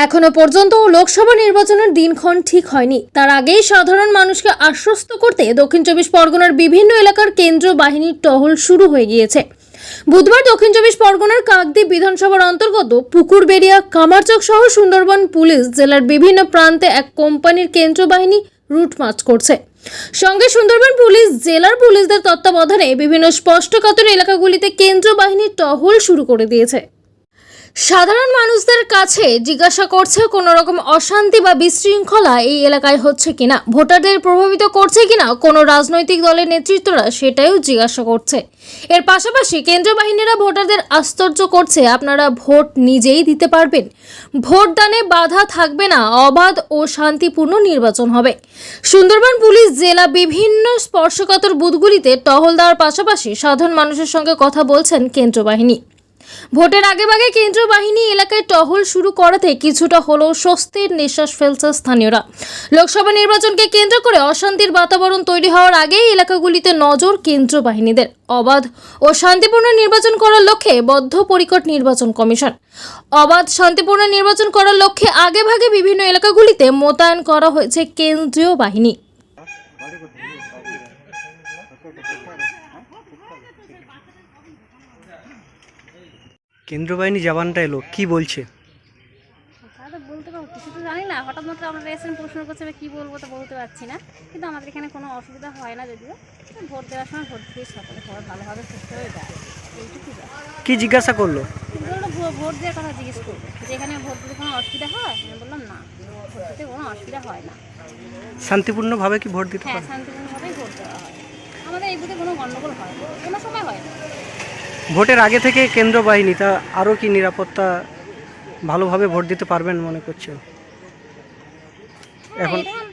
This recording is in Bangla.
এখনো পর্যন্ত লোকসভা নির্বাচনের দিনক্ষণ ঠিক হয়নি। তার আগেই সাধারণ মানুষকে আশ্বস্ত করতে দক্ষিণ চব্বিশ পরগনার বিভিন্ন এলাকার কেন্দ্রীয় বাহিনীর টহল শুরু হয়ে গিয়েছে। বুধবার দক্ষিণ চব্বিশ পরগনার কাকদ্বীপ বিধানসভার অন্তর্গত পুকুরবেড়িয়া, কামারচক সহ সুন্দরবন পুলিশ জেলার বিভিন্ন প্রান্তে এক কোম্পানির কেন্দ্রীয় বাহিনী রুট মার্চ করছে। সঙ্গে সুন্দরবন পুলিশ জেলার পুলিশদের তত্ত্বাবধানে বিভিন্ন স্পষ্টকাতর এলাকাগুলিতে কেন্দ্রীয় বাহিনী টহল শুরু করে দিয়েছে। সাধারণ মানুষদের কাছে জিজ্ঞাসা করছে কোনো রকম অশান্তি বা বিশৃঙ্খলা এই এলাকায় হচ্ছে কিনা, ভোটারদের প্রভাবিত করছে কিনা কোনো রাজনৈতিক দলের নেতৃত্বরা, সেটাও জিজ্ঞাসা করছে। এর পাশাপাশি কেন্দ্রীয় বাহিনীরা ভোটারদের আশ্চর্য করছে, আপনারা ভোট নিজেই দিতে পারবেন, ভোটদানে বাধা থাকবে না, অবাধ ও শান্তিপূর্ণ নির্বাচন হবে। সুন্দরবন পুলিশ জেলা বিভিন্ন স্পর্শকাতর বুথগুলিতে টহল দেওয়ার পাশাপাশি সাধারণ মানুষের সঙ্গে কথা বলছেন কেন্দ্রীয় বাহিনী। ভোটের আগেভাগে কেন্দ্রীয় বাহিনী এলাকায় টহল শুরু করাতে কিছুটা হলেও স্বস্তির নিঃশ্বাস ফেলছে স্থানীয়রা। লোকসভা নির্বাচনকে কেন্দ্র করে অশান্তির বাতাবরণ তৈরি হওয়ার আগেই এলাকাগুলিতে নজর কেন্দ্রীয় বাহিনীদের। অবাধ ও শান্তিপূর্ণ নির্বাচন করার লক্ষ্যে বদ্ধপরিকর নির্বাচন কমিশন। অবাধ শান্তিপূর্ণ নির্বাচন করার লক্ষ্যে আগেভাগে বিভিন্ন এলাকাগুলিতে মোতায়েন করা হয়েছে কেন্দ্রীয় বাহিনী। কেন্দ্রীয় বাহিনী জওয়ানটা এলো, কি বলছে? তা তো বলতে পারবো, কিছু তো জানি না। হঠাৎ মাত্র আমরা এসে প্রশ্ন করছে, কি বলবো তো বলতে পারছি না। কিন্তু আমাদের এখানে কোনো অসুবিধা হয় না, যদিও ভোট দেওয়ার সময় ভোট দিয়ে সকলে সবাই ভালোভাবে সুস্থ হয়ে যায়, এইটুকু যায়। কি জিজ্ঞাসা করলো? কিন্তু ওরা ভোট দেওয়ার কথা জিজ্ঞেস করবে, যেখানে ভোট দিতে কোনো অসুবিধা হয়। আমি বললাম না, ভোট দিতে কোনো অসুবিধা হয় না। শান্তিপূর্ণভাবে কি ভোট দিতে হ্যাঁ, পারে? শান্তিপূর্ণভাবেই ভোট দেওয়া হয়। আমাদের এই বুথে কোনো গণ্ডগোল হয় না, কোনো সময় হয় না। ভোটের আগে থেকে কেন্দ্রীয় বাহিনী তা আরও কি নিরাপত্তা ভালোভাবে ভোট দিতে পারবেন মনে করছেন এখন? এটা